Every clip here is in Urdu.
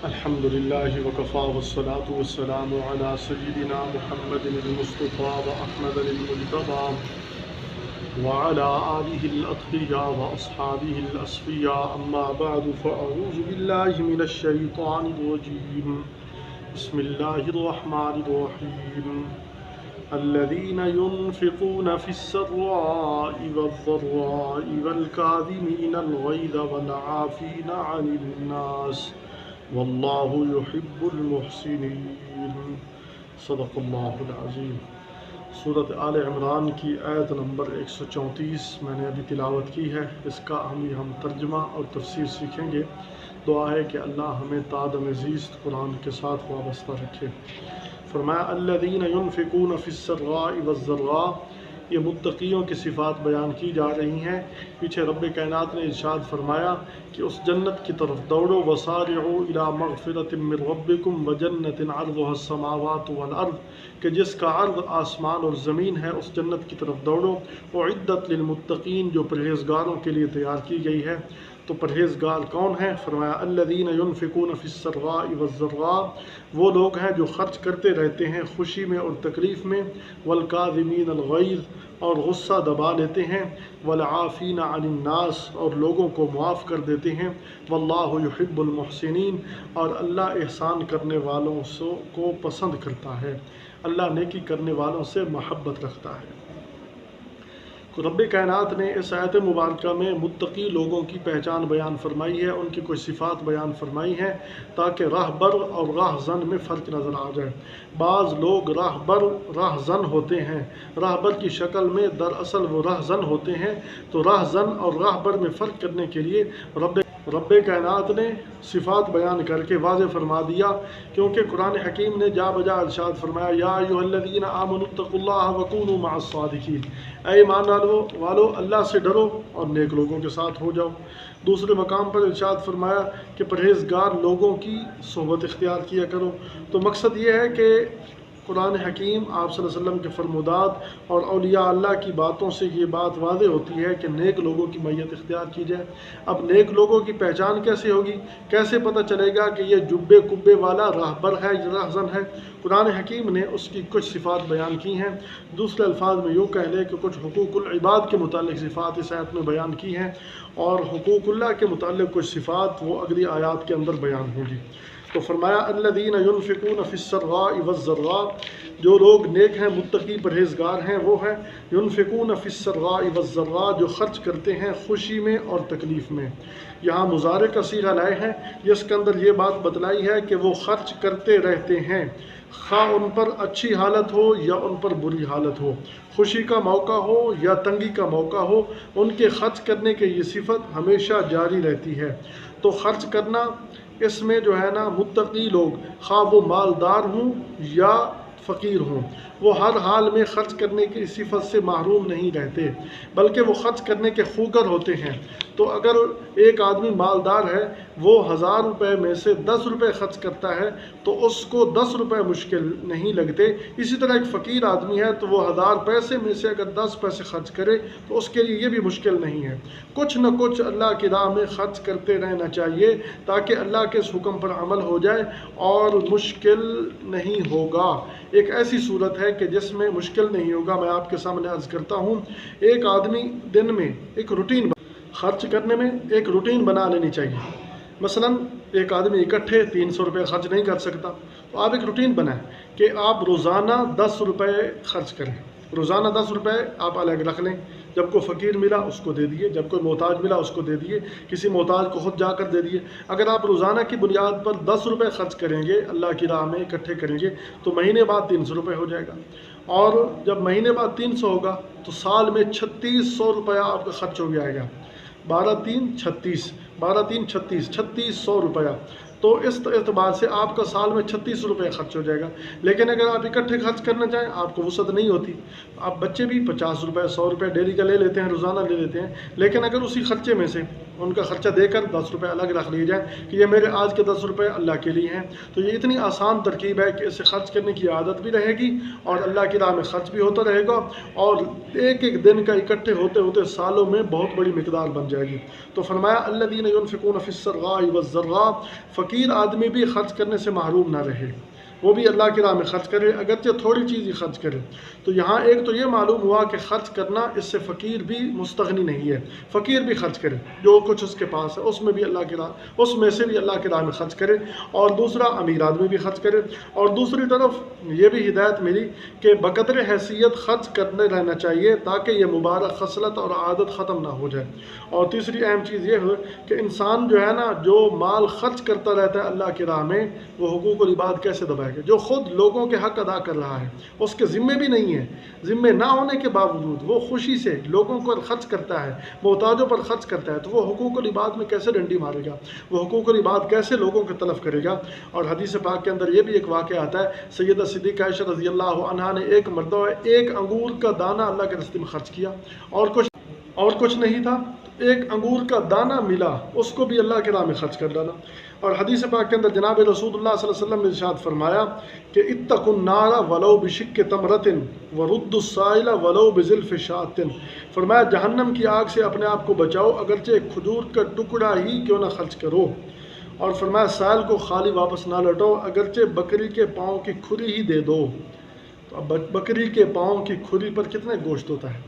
الحمد لله وكفى والصلاة والسلام على سيدنا محمد المصطفى وأحمد المجتبى وعلى آله الأتقياء وأصحابه الأصفياء أما بعد فأعوذ بالله من الشيطان الرجيم بسم الله الرحمن الرحيم الذين ينفقون في السراء والضراء والكاظمين الغيظ والعافين عن الناس واللہ یحب المحسنین۔ صدق اللہ العظیم۔ سورۃ آل عمران کی آیت نمبر 134 میں نے ابھی تلاوت کی ہے، اس کا ہم ترجمہ اور تفسیر سیکھیں گے۔ دعا ہے کہ اللہ ہمیں تادم عزیز قرآن کے ساتھ وابستہ رکھے۔ فرمایا الذین ینفقون فی السراء والضراء، یہ متقیوں کی صفات بیان کی جا رہی ہیں۔ پیچھے رب کائنات نے ارشاد فرمایا کہ اس جنت کی طرف دوڑو، وسارعوا الی مغفرۃ من ربکم وجنۃ عرضها السماوات والارض، کہ جس کا عرض آسمان اور زمین ہے، اس جنت کی طرف دوڑو۔ اعدت للمتقین، جو پرہیزگاروں کے لیے تیار کی گئی ہے۔ تو پرہیزگار کون ہیں؟ فرمایا الذین ینفقون فی السراء والضراء، وہ لوگ ہیں جو خرچ کرتے رہتے ہیں خوشی میں اور تکلیف میں، والکاظمین الغیظ، اور غصہ دبا لیتے ہیں، والعافین عن الناس، اور لوگوں کو معاف کر دیتے ہیں، واللہ یحب المحسنین، اور اللہ احسان کرنے والوں کو پسند کرتا ہے، اللہ نیکی کرنے والوں سے محبت رکھتا ہے۔ رب کائنات نے اس آیت مبارکہ میں متقی لوگوں کی پہچان بیان فرمائی ہے، ان کی کچھ صفات بیان فرمائی ہیں تاکہ راہبر اور راہزن میں فرق نظر آ جائے۔ بعض لوگ راہبر راہزن ہوتے ہیں، راہبر کی شکل میں، دراصل وہ راہزن ہوتے ہیں۔ تو راہزن اور راہبر میں فرق کرنے کے لیے رب کائنات نے صفات بیان کر کے واضح فرما دیا، کیونکہ قرآن حکیم نے جا بجا ارشاد فرمایا یا ایھا الذین آمنوا اتقوا اللہ وکونوا مع الصادقین، اے ایمان والو اللہ سے ڈرو اور نیک لوگوں کے ساتھ ہو جاؤ۔ دوسرے مقام پر ارشاد فرمایا کہ پرہیزگار لوگوں کی صحبت اختیار کیا کرو۔ تو مقصد یہ ہے کہ قرآن حکیم آپ صلی اللہ علیہ وسلم کے فرمودات اور اولیاء اللہ کی باتوں سے یہ بات واضح ہوتی ہے کہ نیک لوگوں کی معیت اختیار کی جائے۔ اب نیک لوگوں کی پہچان کیسے ہوگی؟ کیسے پتہ چلے گا کہ یہ جبے کبے والا راہبر ہے یا راہزن ہے؟ قرآن حکیم نے اس کی کچھ صفات بیان کی ہیں۔ دوسرے الفاظ میں یوں کہہ لیں کہ کچھ حقوق العباد کے متعلق صفات اس آیت میں بیان کی ہیں، اور حقوق اللہ کے متعلق کچھ صفات وہ اگلی آیات کے اندر بیان ہوں گی۔ تو فرمایا الذین ینفقون فی السراء والضراء، جو لوگ نیک ہیں، متقی پرہیزگار ہیں، وہ ہیں ینفقون فی السراء والضراء، جو خرچ کرتے ہیں خوشی میں اور تکلیف میں۔ یہاں مضارع کا صیغہ لائے ہیں جس کے اندر یہ بات بتلائی ہے کہ وہ خرچ کرتے رہتے ہیں، خواہ ان پر اچھی حالت ہو یا ان پر بری حالت ہو، خوشی کا موقع ہو یا تنگی کا موقع ہو، ان کے خرچ کرنے کی یہ صفت ہمیشہ جاری رہتی ہے۔ تو خرچ کرنا، اس میں جو ہے نا متقی لوگ، خواہ وہ مالدار ہوں یا فقیر ہوں، وہ ہر حال میں خرچ کرنے کی صفت سے محروم نہیں رہتے، بلکہ وہ خرچ کرنے کے خوگر ہوتے ہیں۔ تو اگر ایک آدمی مالدار ہے، وہ 1000 روپے میں سے 10 روپے خرچ کرتا ہے تو اس کو 10 روپے مشکل نہیں لگتے۔ اسی طرح ایک فقیر آدمی ہے تو وہ 1000 پیسے میں سے اگر 10 پیسے خرچ کرے تو اس کے لیے یہ بھی مشکل نہیں ہے۔ کچھ نہ کچھ اللہ کی راہ میں خرچ کرتے رہنا چاہیے تاکہ اللہ کے اس حکم پر عمل ہو جائے اور مشکل نہیں ہوگا۔ ایک ایسی صورت ہے کہ جس میں مشکل نہیں ہوگا، میں آپ کے سامنے عرض کرتا ہوں۔ ایک آدمی دن میں ایک روٹین خرچ کرنے میں ایک روٹین بنا لینی چاہیے۔ مثلا ایک آدمی اکٹھے 300 روپے خرچ نہیں کر سکتا، تو آپ ایک روٹین بنائیں کہ آپ روزانہ 10 روپے خرچ کریں۔ روزانہ 10 روپے آپ الگ رکھ لیں، جب کوئی فقیر ملا اس کو دے دیے، جب کوئی محتاج ملا اس کو دے دیے، کسی محتاج کو خود جا کر دے دیے۔ اگر آپ روزانہ کی بنیاد پر 10 روپے خرچ کریں گے، اللہ کی راہ میں اکٹھے کریں گے، تو مہینے بعد 300 روپے ہو جائے گا، اور جب مہینے بعد 300 ہوگا تو سال میں 3600 روپیہ آپ کا خرچ ہو جائے گا۔ 12 3 36، 12 3 36، 3600 روپیہ۔ تو اس اعتبار سے آپ کا سال میں 36 روپے خرچ ہو جائے گا۔ لیکن اگر آپ اکٹھے خرچ کرنا چاہیں، آپ کو وسعت نہیں ہوتی، آپ بچے بھی 50 روپے 100 روپے ڈیلی کا لے لیتے ہیں، روزانہ لے لیتے ہیں، لیکن اگر اسی خرچے میں سے ان کا خرچہ دے کر 10 روپے الگ رکھ لیے جائیں کہ یہ میرے آج کے 10 روپے اللہ کے لیے ہیں۔ تو یہ اتنی آسان ترکیب ہے کہ اس سے خرچ کرنے کی عادت بھی رہے گی اور اللہ کی راہ میں خرچ بھی ہوتا رہے گا، اور ایک ایک دن کا اکٹھے ہوتے ہوتے سالوں میں بہت بڑی مقدار بن جائے گی۔ تو فرمایا الذین ينفقون فی السراء والضراء، فقیر آدمی بھی خرچ کرنے سے محروم نہ رہے، وہ بھی اللہ کی راہ میں خرچ کرے، اگرچہ تھوڑی چیز ہی خرچ کرے۔ تو یہاں ایک تو یہ معلوم ہوا کہ خرچ کرنا اس سے فقیر بھی مستغنی نہیں ہے، فقیر بھی خرچ کرے، جو کچھ اس کے پاس ہے اس میں بھی اللہ کی راہ، اس میں سے بھی اللہ کی راہ میں خرچ کرے، اور دوسرا امیر آدمی بھی خرچ کرے۔ اور دوسری طرف یہ بھی ہدایت ملی کہ بقدر حیثیت خرچ کرنے رہنا چاہیے تاکہ یہ مبارک خصلت اور عادت ختم نہ ہو جائے۔ اور تیسری اہم چیز یہ ہے کہ انسان جو ہے نا، جو مال خرچ کرتا رہتا ہے اللہ کی راہ میں، وہ حقوق العباد کیسے دبائے گا؟ جو خود لوگوں کے حق ادا کر رہا ہے، اس کے ذمے بھی نہیں ہے، ذمے نہ ہونے کے باوجود وہ خوشی سے لوگوں پر خرچ کرتا ہے، محتاجوں پر خرچ کرتا ہے، تو وہ حقوق العباد میں کیسے ڈنڈی مارے گا؟ وہ حقوق العباد کیسے لوگوں کے تلف کرے گا؟ اور حدیث پاک کے اندر یہ بھی ایک واقعہ آتا ہے، سیدہ صدیقہ عائشہ رضی اللہ عنہا نے ایک مرتبہ ایک انگور کا دانہ اللہ کے راستے میں خرچ کیا، اور کچھ نہیں تھا، ایک انگور کا دانہ ملا، اس کو بھی اللہ کے راہ میں خرچ کر ڈالا۔ اور حدیث پاک کے اندر جناب رسول اللہ صلی اللہ علیہ وسلم نے ارشاد فرمایا کہ اتقوا النار ولو بشق تمرۃ وردوا السائل ولو بزلف شاۃ، فرمایا جہنم کی آگ سے اپنے آپ کو بچاؤ، اگرچہ ایک کھجور کا ٹکڑا ہی کیوں نہ خرچ کرو، اور فرمایا سائل کو خالی واپس نہ لوٹو، اگرچہ بکری کے پاؤں کی کھری ہی دے دو۔ تو اب بکری کے پاؤں کی کھری پر کتنے گوشت ہوتا ہے؟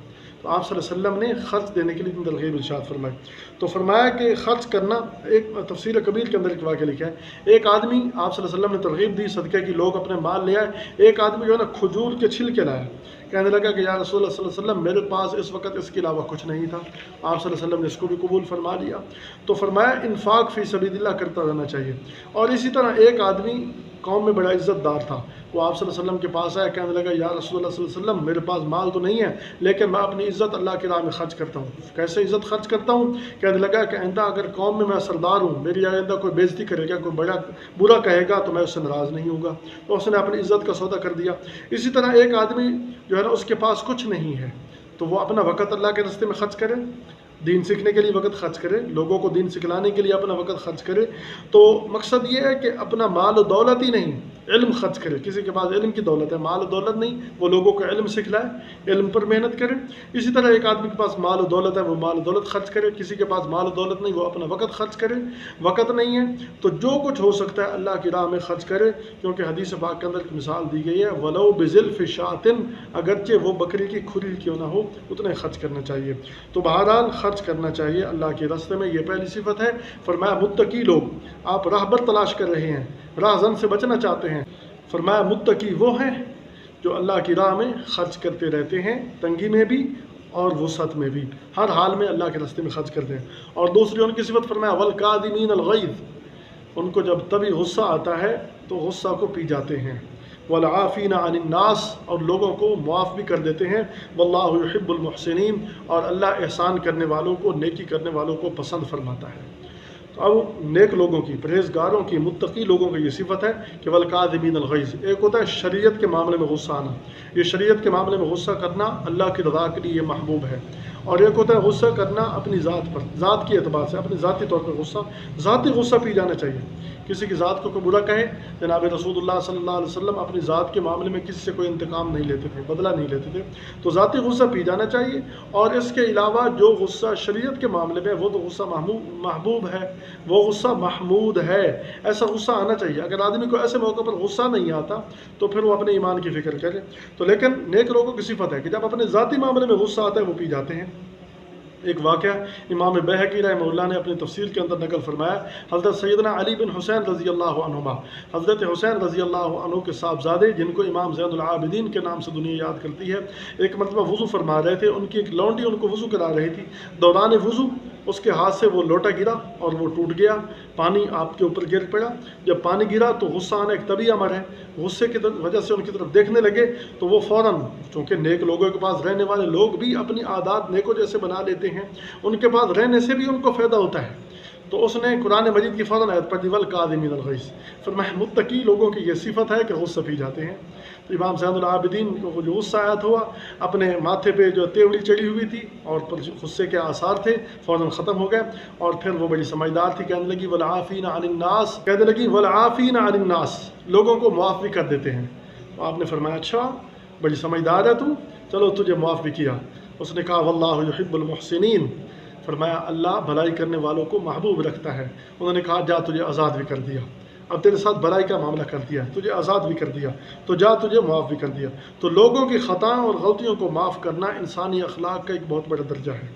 تو آپ صلی اللہ علیہ وسلم نے خرچ دینے کے لیے ترغیب ارشاد فرمائی۔ تو فرمایا کہ خرچ کرنا، ایک تفسیر کبیر کے اندر ایک واقعہ لکھا ہے، ایک آدمی، آپ صلی اللہ علیہ وسلم نے ترغیب دی صدقہ کی، لوگ اپنے مال لے آئے، ایک آدمی جو ہے نا کھجور کے چھلکے لایا، کہنے لگا کہ یا رسول اللہ صلی اللہ علیہ وسلم میرے پاس اس وقت اس کے علاوہ کچھ نہیں تھا۔ آپ صلی اللہ علیہ وسلم نے اس کو بھی قبول فرما لیا۔ تو فرمایا انفاق فی سبیل اللہ کرتا رہنا چاہیے۔ اور اسی طرح ایک آدمی قوم میں بڑا عزت دار تھا، وہ آپ صلی اللہ علیہ وسلم کے پاس آیا، کہنے لگا یا رسول اللہ صلی اللہ علیہ وسلم میرے پاس مال تو نہیں ہے لیکن میں اپنی عزت اللہ کی راہ میں خرچ کرتا ہوں۔ کیسے عزت خرچ کرتا ہوں؟ کہنے لگا کہ آئندہ اگر قوم میں سردار ہوں، میری آئندہ کوئی بےزتی کرے گا، کوئی بڑا برا کہے گا تو میں اس سے ناراض نہیں ہوں گا۔ تو اس نے اپنی عزت کا سودا کر دیا۔ اسی طرح ایک آدمی جو ہے نا، اس کے پاس کچھ نہیں ہے تو وہ اپنا وقت اللہ کے راستے میں خرچ کرے، دین سیکھنے کے لیے وقت خرچ کرے، لوگوں کو دین سکھلانے کے لیے اپنا وقت خرچ کرے۔ تو مقصد یہ ہے کہ اپنا مال و دولت ہی نہیں، علم خرچ کرے۔ کسی کے پاس علم کی دولت ہے، مال و دولت نہیں، وہ لوگوں کو علم سکھلائے، علم پر محنت کرے۔ اسی طرح ایک آدمی کے پاس مال و دولت ہے، وہ مال و دولت خرچ کرے۔ کسی کے پاس مال و دولت نہیں، وہ اپنا وقت خرچ کرے۔ وقت نہیں ہے تو جو کچھ ہو سکتا ہے اللہ کی راہ میں خرچ کرے، کیونکہ حدیث پاک کے اندر ایک مثال دی گئی ہے، ولو بزلف شاۃ، اگرچہ وہ بکری کی کھری کیوں نہ ہو، اتنے خرچ کرنا چاہیے۔ تو بہرحال خرچ کرنا چاہیے اللہ کے راستے میں، یہ پہلی صفت ہے۔ فرمایا متقی لوگ، آپ راہبر تلاش کر رہے ہیں، راہ زن سے بچنا چاہتے ہیں، فرمایا متقی وہ ہیں جو اللہ کی راہ میں خرچ کرتے رہتے ہیں، تنگی میں بھی اور وسعت میں بھی، ہر حال میں اللہ کے راستے میں خرچ کرتے ہیں۔ اور دوسری ان کی صفت فرمایا والکاظمین الغیظ، ان کو جب تبھی غصہ آتا ہے تو غصہ کو پی جاتے ہیں، والعافین عن الناس، اور لوگوں کو معاف بھی کر دیتے ہیں، واللہ یحب المحسنین، اور اللہ احسان کرنے والوں کو، نیکی کرنے والوں کو پسند فرماتا ہے۔ تو اب نیک لوگوں کی، پرہیزگاروں کی، متقی لوگوں کی یہ صفت ہے کہ والکاظمین الغیظ۔ ایک ہوتا ہے شریعت کے معاملے میں غصہ آنا، یہ شریعت کے معاملے میں غصہ کرنا اللہ کی رضا کے لیے یہ محبوب ہے۔ اور ایک ہوتا ہے غصہ کرنا اپنی ذات پر، ذات کے اعتبار سے، اپنی ذاتی طور پر غصہ، ذاتی غصہ پی جانا چاہیے۔ کسی کی ذات کو کوئی برا کہے، جناب رسول اللہ صلی اللہ علیہ وسلم اپنی ذات کے معاملے میں کسی سے کوئی انتقام نہیں لیتے تھے، بدلہ نہیں لیتے تھے، تو ذاتی غصہ پی جانا چاہیے۔ اور اس کے علاوہ جو غصہ شریعت کے معاملے میں، وہ تو غصہ محبوب ہے، وہ غصہ محمود ہے، ایسا غصہ آنا چاہیے۔ اگر آدمی کو ایسے موقع پر غصہ نہیں آتا تو پھر وہ اپنے ایمان کی فکر کرے۔ تو لیکن نیک لوگوں کی صفت ہے کہ جب اپنے ذاتی معاملے میں غصہ آتا ہے وہ پی جاتے ہیں۔ ایک واقعہ امام بہقی رحمہ اللہ نے اپنی تفسیر کے اندر نقل فرمایا، حضرت سیدنا علی بن حسین رضی اللہ عنہما، حضرت حسین رضی اللہ عنہ کے صاحبزادے جن کو امام زین العابدین کے نام سے دنیا یاد کرتی ہے، ایک مرتبہ وضو فرما رہے تھے، ان کی ایک لونڈی ان کو وضو کرا رہی تھی، دوران وضو اس کے ہاتھ سے وہ لوٹا گرا اور وہ ٹوٹ گیا، پانی آپ کے اوپر گر پڑا۔ جب پانی گرا تو غصہ آنا ایک طبیعی امر ہے، غصے کی وجہ سے ان کی طرف دیکھنے لگے تو وہ فوراً، چونکہ نیک لوگوں کے پاس رہنے والے لوگ بھی اپنی عادات نیکوں جیسے بنا لیتے ہیں، ان کے پاس رہنے سے بھی ان کو فائدہ ہوتا ہے، تو اس نے قرآن مجید کی فوراً آیت پڑھ دی والکاظمین الغیظ، فرمایا متقی لوگوں کی یہ صفت ہے کہ غصہ پی جاتے ہیں۔ تو امام زین العابدین کو جو غصہ آیا ہوا، اپنے ماتھے پہ جو تیوڑی چڑھی ہوئی تھی اور غصے کے آثار تھے فوراً ختم ہو گئے، اور پھر وہ بڑی سمجھدار تھی، کہنے لگی والعافین عن الناس، کہنے لگی والعافین عن الناس، لوگوں کو معاف بھی کر دیتے ہیں۔ تو آپ نے فرمایا اچھا بڑی سمجھدار ہے تو چلو تجھے معاف بھی کیا۔ اس نے کہا واللہ یحب المحسنین، فرمایا اللہ بھلائی کرنے والوں کو محبوب رکھتا ہے۔ انہوں نے کہا جا تجھے آزاد بھی کر دیا، اب تیرے ساتھ بھلائی کا معاملہ کر دیا، تجھے آزاد بھی کر دیا، تو جا تجھے معاف بھی کر دیا۔ تو لوگوں کی خطاؤں اور غلطیوں کو معاف کرنا انسانی اخلاق کا ایک بہت بڑا درجہ ہے۔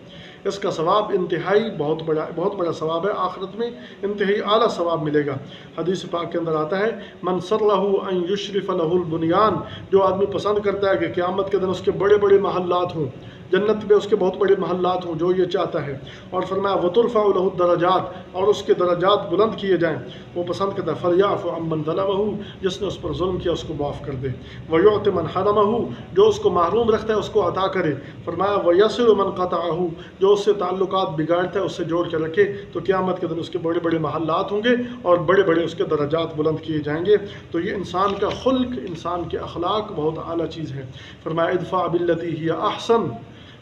اس کا ثواب انتہائی بہت بڑا ثواب ہے، آخرت میں انتہائی اعلیٰ ثواب ملے گا۔ حدیث پاک کے اندر آتا ہے من سرہ ان یشرف لہ البنیان، جو آدمی پسند کرتا ہے کہ قیامت کے دن اس کے بڑے بڑے محلات ہوں، جنت میں اس کے بہت بڑے محلات ہوں، جو یہ چاہتا ہے، اور فرمایا وترفع لہ الدرجات، اور اس کے درجات بلند کیے جائیں، وہ پسند کرتا ہے فلیعف عمن ظلمہ، جس نے اس پر ظلم کیا اس کو معاف کر دے، ویعط من حرمہ، جو اس کو محروم رکھتا ہے اس کو عطا کرے، فرمایا ویصل من قطعہ، جو اس سے تعلقات بگاڑتا ہے اس سے جوڑ کے رکھے، تو قیامت کے دن اس کے بڑے بڑے محلات ہوں گے اور بڑے بڑے اس کے درجات بلند کیے جائیں گے۔ تو یہ انسان کا خلق، انسان کے اخلاق بہت اعلیٰ چیز ہے۔ فرمایا ادفع باللتی ہی احسن،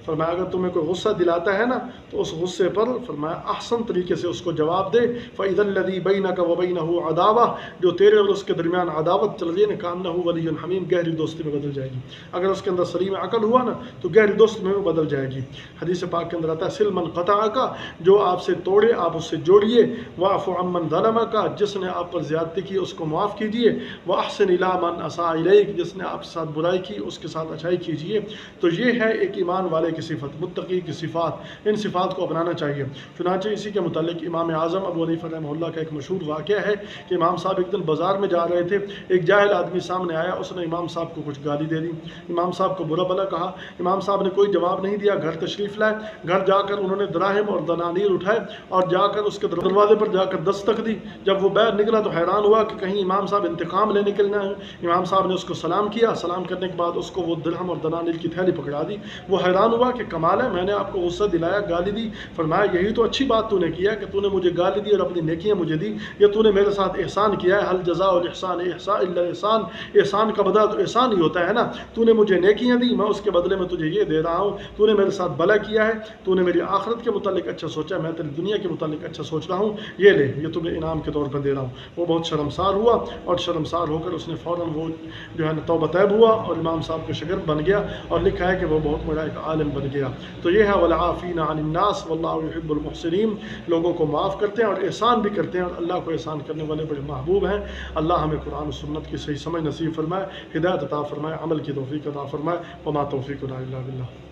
فرمایا اگر تمہیں کوئی غصہ دلاتا ہے نا تو اس غصے پر فرمایا احسن طریقے سے اس کو جواب دے، فَإِذَا الَّذِي بَيْنَكَ وَبَيْنَهُ عَدَاوَةٌ، جو تیرے اور اس کے درمیان عداوت چل رہی ہے، كَأَنَّهُ وَلِيٌّ حَمِيمٌ، گہری دوستی میں بدل جائے گی۔ اگر اس کے اندر سلیم عقل ہوا نا تو گہری دوستی میں بدل جائے گی۔ حدیث پاک کے اندر آتا ہے سِل مَن قَطَعَكَ، جو آپ سے توڑے آپ اس سے جوڑیے، وَاعْفُ عَمَّن ظَلَمَكَ، جس نے آپ پر زیادتی کی اس کو معاف کیجیے، وَأَحْسِنْ إِلَىٰ مَنْ أَسَاءَ إِلَيْكَ، جس نے آپ کے ساتھ برائی کی اس کے ساتھ اچھائی کیجیے۔ تو یہ ہے ایک ایمان والے کی صفت، متقی کی صفات، ان صفات کو اپنانا چاہیے۔ چنانچہ اسی کے متعلق امام اعظم ابو حنیفہ رحمہ اللہ کا ایک مشہور واقعہ ہے کہ امام صاحب ایک دن بازار میں جا رہے تھے، ایک جاہل آدمی سامنے آیا، اس نے امام صاحب کو کچھ گالی دے دی، امام صاحب کو برا بھلا کہا، امام صاحب نے کوئی جواب نہیں دیا، گھر تشریف لائے، گھر جا کر انہوں نے دراہم اور دنانیر اٹھائے اور جا کر اس کے دروازے پر جا کر دستک دی۔ جب وہ باہر نکلا تو حیران ہوا کہ کہیں امام صاحب انتقام لینے کے لیے ہیں۔ امام صاحب نے اس کو سلام کیا، سلام کرنے کے بعد اس کو وہ درہم اور دنانیر کی تھیلی پکڑا دی۔ وہ حیران ہوا کہ کمال ہے، میں نے آپ کو غصہ دلایا، گالی دی، فرمایا یہی تو اچھی بات تو نے کیا کہ تو نے مجھے گالی دی اور اپنی نیکیاں مجھے دی، یہ تو نے میرے ساتھ احسان کیا ہے، حل جزاء الاحسان الا احسان، احسان کا بدلہ تو احسان ہی ہوتا ہے نا، تو نے مجھے نیکیاں دی، میں اس کے بدلے میں تجھے یہ دے رہا ہوں، تو نے میرے ساتھ بھلا کیا ہے، تو نے میری آخرت کے متعلق اچھا سوچا، میں تیری دنیا کے متعلق اچھا سوچ رہا ہوں، یہ لے، یہ تمہیں انعام کے طور پر دے رہا ہوں۔ وہ بہت شرمسار ہوا اور شرمسار ہو کر اس نے فوراً وہ جو ہے توبہ طیب ہوا اور امام صاحب کا شاگرد بن گیا، اور لکھا ہے کہ وہ بہت بڑا ایک عالم بن گیا۔ تو یہ ہے والعافین عن الناس واللہ یحب المحسنین، لوگوں کو معاف کرتے ہیں اور احسان بھی کرتے ہیں، اور اللہ کو احسان کرنے والے بڑے محبوب ہیں۔ اللہ ہمیں قرآن و سنت کی صحیح سمجھ نصیب فرمائے، ہدایت عطا فرمائے، عمل کی توفیق عطا فرمائے، وما توفیقنا الا باللہ۔